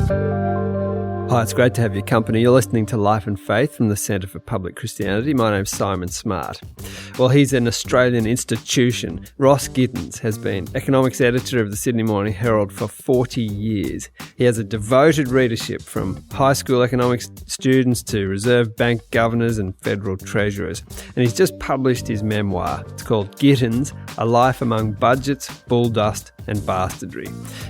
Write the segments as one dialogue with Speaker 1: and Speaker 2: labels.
Speaker 1: Hi, it's great to have your company. You're listening to Life and Faith from the Centre for Public Christianity. My name's Simon Smart. Well, he's an Australian institution. Ross Gittins has been economics editor of the Sydney Morning Herald for 40 years. He has a devoted readership from high school economics students to Reserve Bank governors and federal treasurers. And he's just published his memoir. It's called Gittins, A Life Among Budgets, Bulldust and Bastardry.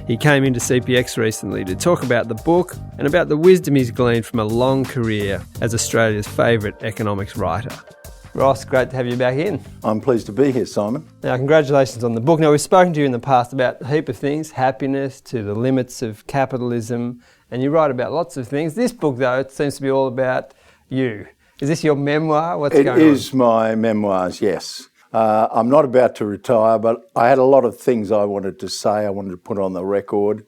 Speaker 1: He came into CPX recently to talk about the book and about the wisdom he's gleaned from a long career as Australia's favourite economics writer. Ross, great to have you back in.
Speaker 2: I'm pleased to be here, Simon.
Speaker 1: Now, congratulations on the book. Now, we've spoken to you in the past about a heap of things, happiness to the limits of capitalism, and you write about lots of things. This book, though, it seems to be all about you. Is this your memoir? What's going on?
Speaker 2: It is my memoirs, yes. I'm not about to retire, but I had a lot of things I wanted to say, I wanted to put on the record.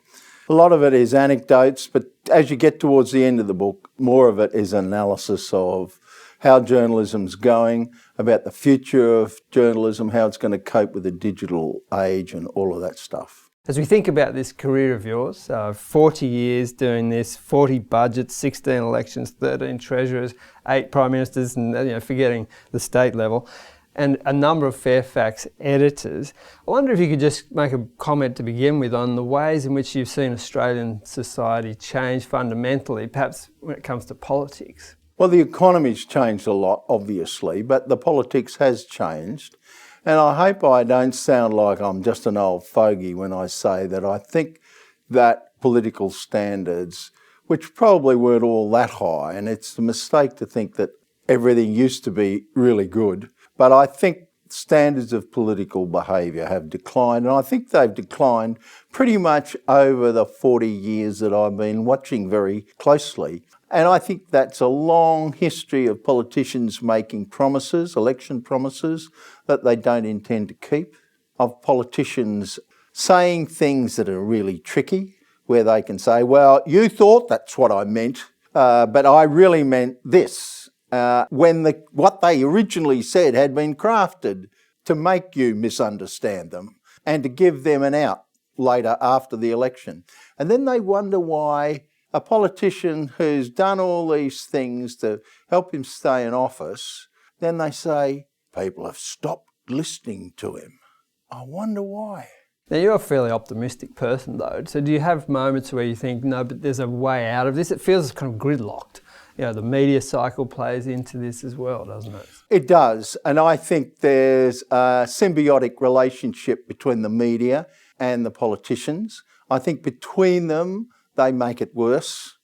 Speaker 2: A lot of it is anecdotes, but as you get towards the end of the book, more of it is analysis of how journalism's going, about the future of journalism, how it's going to cope with the digital age and all of that stuff.
Speaker 1: As we think about this career of yours, 40 years doing this, 40 budgets, 16 elections, 13 treasurers, 8 prime ministers, and forgetting the state level, and a number of Fairfax editors. I wonder if you could just make a comment to begin with on the ways in which you've seen Australian society change fundamentally, perhaps when it comes to politics.
Speaker 2: Well, the economy's changed a lot, obviously, but the politics has changed. And I hope I don't sound like I'm just an old fogey when I say that I think that political standards, which probably weren't all that high, and it's a mistake to think that everything used to be really good, but I think standards of political behaviour have declined, and I think they've declined pretty much over the 40 years that I've been watching very closely. And I think that's a long history of politicians making promises, election promises, that they don't intend to keep, of politicians saying things that are really tricky, where they can say, well, you thought that's what I meant, but I really meant this. When what they originally said had been crafted to make you misunderstand them and to give them an out later after the election. And then they wonder why a politician who's done all these things to help him stay in office, then they say, people have stopped listening to him. I wonder why.
Speaker 1: Now, you're a fairly optimistic person, though. So do you have moments where you think, no, but there's a way out of this? It feels kind of gridlocked. The media cycle plays into this as well, doesn't it?
Speaker 2: It does. And I think there's a symbiotic relationship between the media and the politicians. I think between them, they make it worse.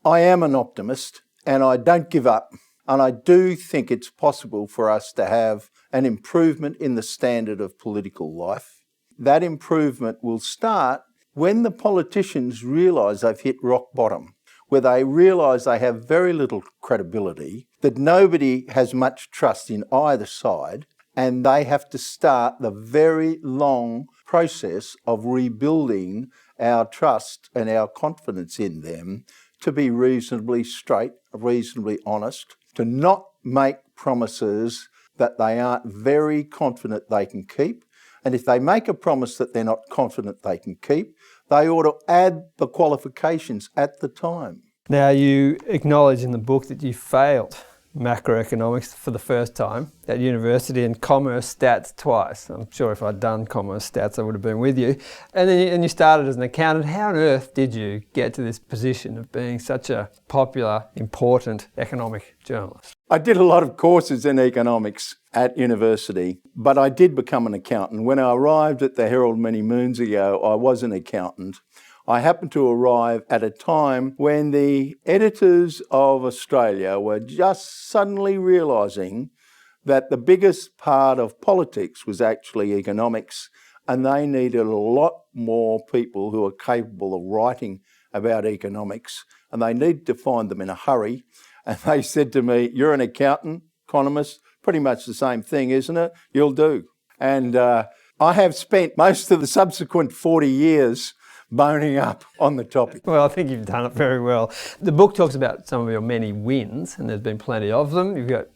Speaker 2: I am an optimist and I don't give up. And I do think it's possible for us to have an improvement in the standard of political life. That improvement will start when the politicians realise they've hit rock bottom, where they realise they have very little credibility, that nobody has much trust in either side, and they have to start the very long process of rebuilding our trust and our confidence in them to be reasonably straight, reasonably honest, to not make promises that they aren't very confident they can keep. And if they make a promise that they're not confident they can keep, they ought to add the qualifications at the time.
Speaker 1: Now, you acknowledge in the book that you failed macroeconomics for the first time at university and commerce stats twice. I'm sure if I'd done commerce stats, I would have been with you. And then you started as an accountant. How on earth did you get to this position of being such a popular, important economic journalist?
Speaker 2: I did a lot of courses in economics at university, but I did become an accountant. When I arrived at the Herald many moons ago, I was an accountant. I happened to arrive at a time when the editors of Australia were just suddenly realising that the biggest part of politics was actually economics, and they needed a lot more people who are capable of writing about economics, and they needed to find them in a hurry. And they said to me, you're an accountant, economist, pretty much the same thing, isn't it? You'll do. And I have spent most of the subsequent 40 years boning up on the topic.
Speaker 1: Well, I think you've done it very well. The book talks about some of your many wins, and there's been plenty of them. You've got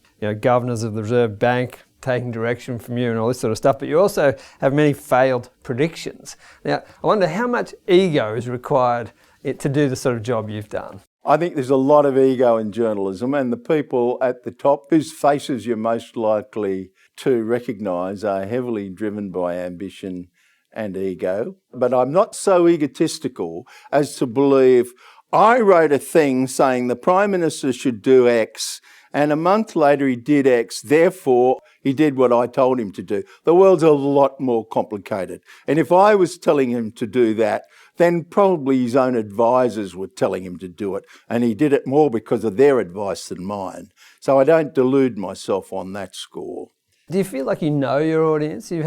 Speaker 1: governors of the Reserve Bank taking direction from you and all this sort of stuff, but you also have many failed predictions. Now, I wonder how much ego is required to do the sort of job you've done?
Speaker 2: I think there's a lot of ego in journalism, and the people at the top whose faces you're most likely to recognise are heavily driven by ambition and ego. But I'm not so egotistical as to believe I wrote a thing saying the Prime Minister should do X, and a month later he did X, therefore he did what I told him to do. The world's a lot more complicated. And if I was telling him to do that, then probably his own advisors were telling him to do it. And he did it more because of their advice than mine. So I don't delude myself on that score.
Speaker 1: Do you feel like you know your audience? You've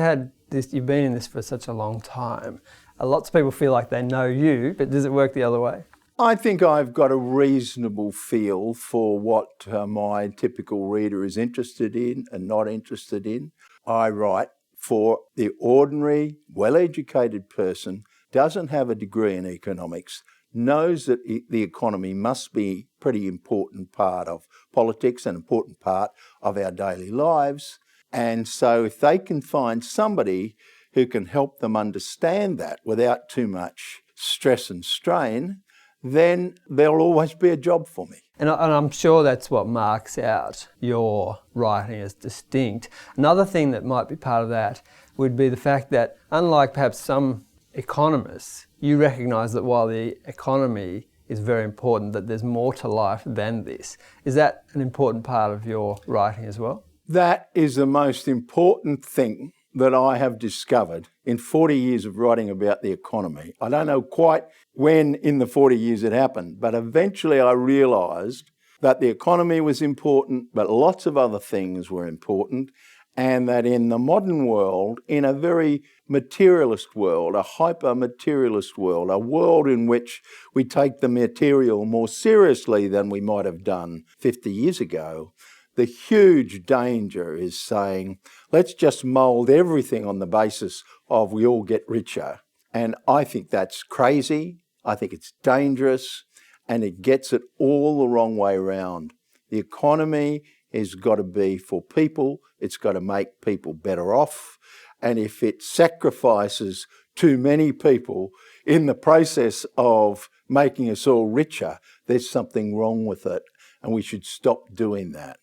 Speaker 1: been in this for such a long time. Lots of people feel like they know you, but does it work the other way?
Speaker 2: I think I've got a reasonable feel for what my typical reader is interested in and not interested in. I write for the ordinary, well-educated person, doesn't have a degree in economics, knows that the economy must be a pretty important part of politics, an important part of our daily lives. And so if they can find somebody who can help them understand that without too much stress and strain, then there'll always be a job for me.
Speaker 1: And I'm sure that's what marks out your writing as distinct. Another thing that might be part of that would be the fact that, unlike perhaps some economists, you recognise that while the economy is very important, that there's more to life than this. Is that an important part of your writing as well?
Speaker 2: That is the most important thing that I have discovered in 40 years of writing about the economy. I don't know quite when in the 40 years it happened, but eventually I realised that the economy was important, but lots of other things were important, and that in the modern world, in a very materialist world, a hyper-materialist world, a world in which we take the material more seriously than we might have done 50 years ago, the huge danger is saying, let's just mould everything on the basis of we all get richer. And I think that's crazy. I think it's dangerous, and it gets it all the wrong way round. The economy has got to be for people. It's got to make people better off. And if it sacrifices too many people in the process of making us all richer, there's something wrong with it, and we should stop doing that.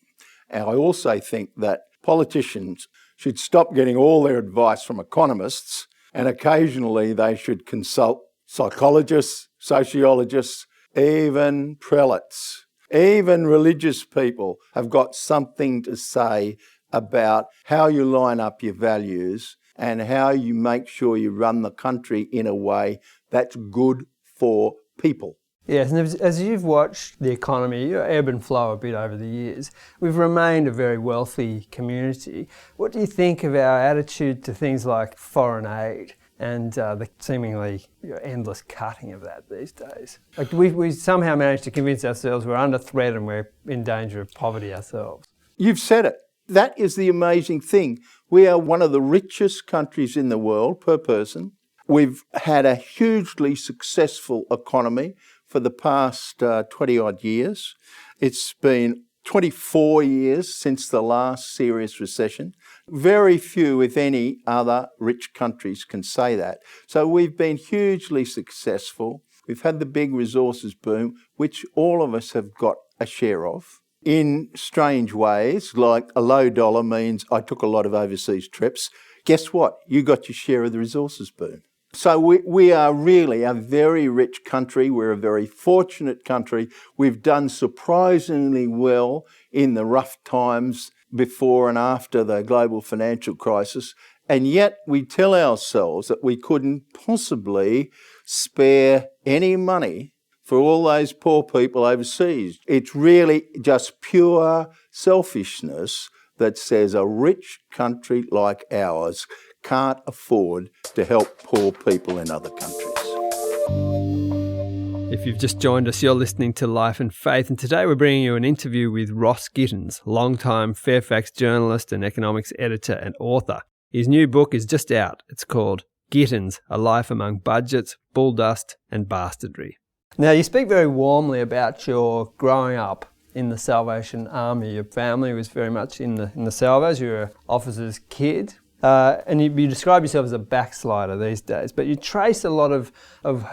Speaker 2: And I also think that politicians should stop getting all their advice from economists, and occasionally they should consult psychologists, sociologists, even prelates. Even religious people have got something to say about how you line up your values and how you make sure you run the country in a way that's good for people.
Speaker 1: Yes, and as you've watched the economy ebb and flow a bit over the years, we've remained a very wealthy community. What do you think of our attitude to things like foreign aid and the seemingly endless cutting of that these days? Like we somehow managed to convince ourselves we're under threat and we're in danger of poverty ourselves.
Speaker 2: You've said it. That is the amazing thing. We are one of the richest countries in the world per person. We've had a hugely successful economy for the past 20-odd years. It's been 24 years since the last serious recession. Very few, if any, other rich countries can say that. So we've been hugely successful. We've had the big resources boom, which all of us have got a share of. In strange ways, like a low dollar means I took a lot of overseas trips. Guess what? You got your share of the resources boom. So we are really a very rich country. We're a very fortunate country. We've done surprisingly well in the rough times before and after the global financial crisis. And yet we tell ourselves that we couldn't possibly spare any money for all those poor people overseas. It's really just pure selfishness that says a rich country like ours can't afford to help poor people in other countries.
Speaker 1: If you've just joined us, you're listening to Life and Faith, and today we're bringing you an interview with Ross Gittins, long-time Fairfax journalist and economics editor and author. His new book is just out. It's called Gittins, A Life Among Budgets, Bulldust and Bastardry. Now, you speak very warmly about your growing up in the Salvation Army. Your family was very much in the Salvos. You were an officer's kid. And you describe yourself as a backslider these days, but you trace a lot of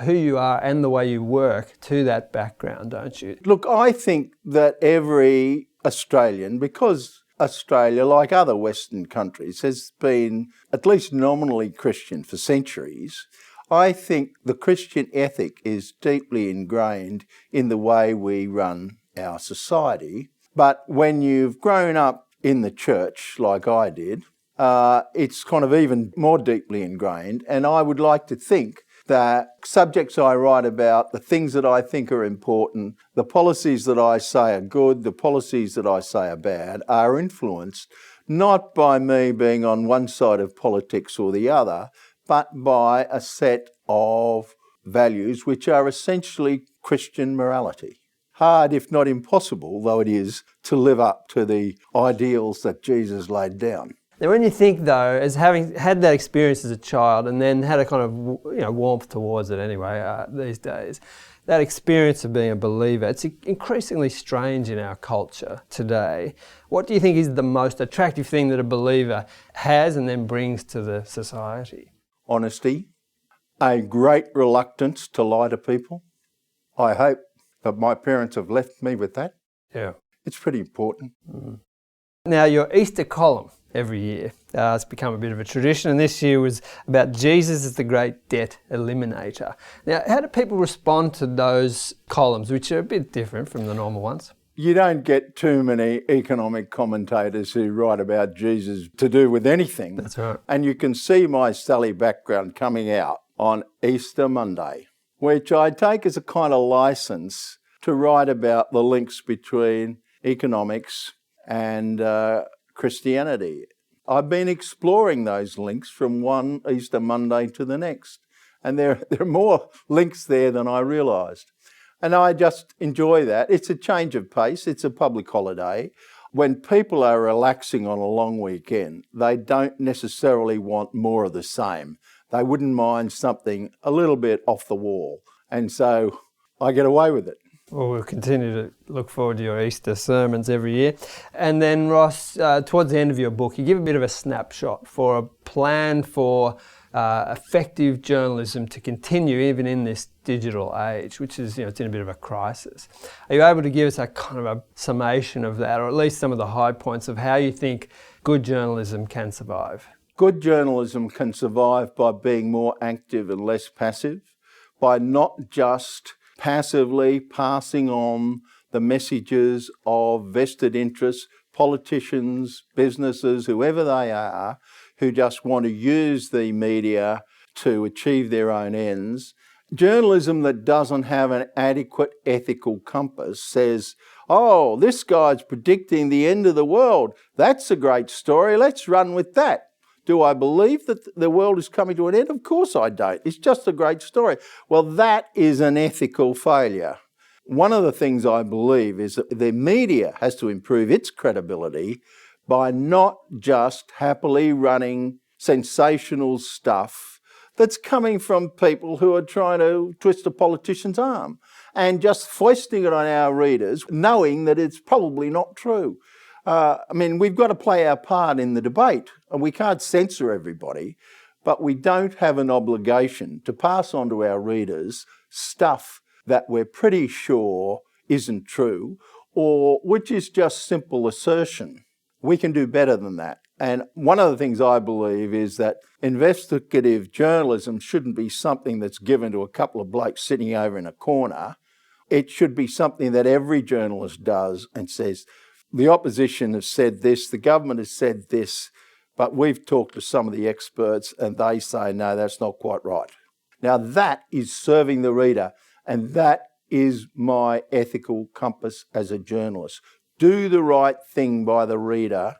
Speaker 1: who you are and the way you work to that background, don't you?
Speaker 2: Look, I think that every Australian, because Australia, like other Western countries, has been at least nominally Christian for centuries, I think the Christian ethic is deeply ingrained in the way we run our society. But when you've grown up in the church, like I did, it's kind of even more deeply ingrained. And I would like to think that subjects I write about, the things that I think are important, the policies that I say are good, the policies that I say are bad, are influenced not by me being on one side of politics or the other, but by a set of values which are essentially Christian morality. Hard, if not impossible, though it is, to live up to the ideals that Jesus laid down.
Speaker 1: Now, when you think, though, as having had that experience as a child and then had a kind of warmth towards it anyway these days, that experience of being a believer, it's increasingly strange in our culture today. What do you think is the most attractive thing that a believer has and then brings to the society?
Speaker 2: Honesty, a great reluctance to lie to people. I hope that my parents have left me with that.
Speaker 1: Yeah.
Speaker 2: It's pretty important.
Speaker 1: Mm. Now, your Easter column every year, it's become a bit of a tradition, and this year was about Jesus as the great debt eliminator. Now, how do people respond to those columns, which are a bit different from the normal ones?
Speaker 2: You don't get too many economic commentators who write about Jesus to do with anything.
Speaker 1: That's right.
Speaker 2: And you can see my Sally background coming out on Easter Monday, which I take as a kind of license to write about the links between economics and Christianity. I've been exploring those links from one Easter Monday to the next, and there are more links there than I realised. And I just enjoy that. It's a change of pace. It's a public holiday. When people are relaxing on a long weekend, they don't necessarily want more of the same. They wouldn't mind something a little bit off the wall. And so I get away with it.
Speaker 1: Well, we'll continue to look forward to your Easter sermons every year. And then, Ross, towards the end of your book, you give a bit of a snapshot for a plan for effective journalism to continue even in this digital age, which is, it's in a bit of a crisis. Are you able to give us a kind of a summation of that, or at least some of the high points of how you think good journalism can survive?
Speaker 2: Good journalism can survive by being more active and less passive, by not just passively passing on the messages of vested interests, politicians, businesses, whoever they are, who just want to use the media to achieve their own ends. Journalism that doesn't have an adequate ethical compass says, oh, this guy's predicting the end of the world. That's a great story. Let's run with that. Do I believe that the world is coming to an end? Of course I don't. It's just a great story. Well, that is an ethical failure. One of the things I believe is that the media has to improve its credibility by not just happily running sensational stuff that's coming from people who are trying to twist a politician's arm and just foisting it on our readers, knowing that it's probably not true. We've got to play our part in the debate, and we can't censor everybody, but we don't have an obligation to pass on to our readers stuff that we're pretty sure isn't true, or which is just simple assertion. We can do better than that. And one of the things I believe is that investigative journalism shouldn't be something that's given to a couple of blokes sitting over in a corner. It should be something that every journalist does and says, the opposition has said this, the government has said this, but we've talked to some of the experts and they say, no, that's not quite right. Now that is serving the reader, and that is my ethical compass as a journalist. Do the right thing by the reader,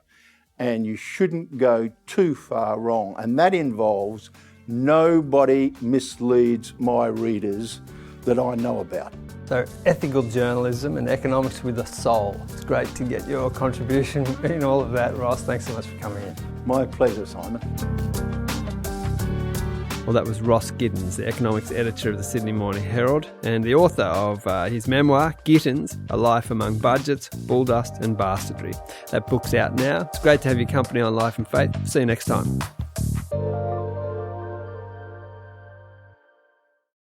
Speaker 2: and you shouldn't go too far wrong. And that involves nobody misleads my readers that I know about.
Speaker 1: So ethical journalism and economics with a soul. It's great to get your contribution in all of that, Ross. Thanks so much for coming in.
Speaker 2: My pleasure, Simon.
Speaker 1: Well, that was Ross Gittins, the economics editor of the Sydney Morning Herald and the author of his memoir, Gittins, A Life Among Budgets, Bulldust and Bastardry. That book's out now. It's great to have your company on Life and Faith. See you next time.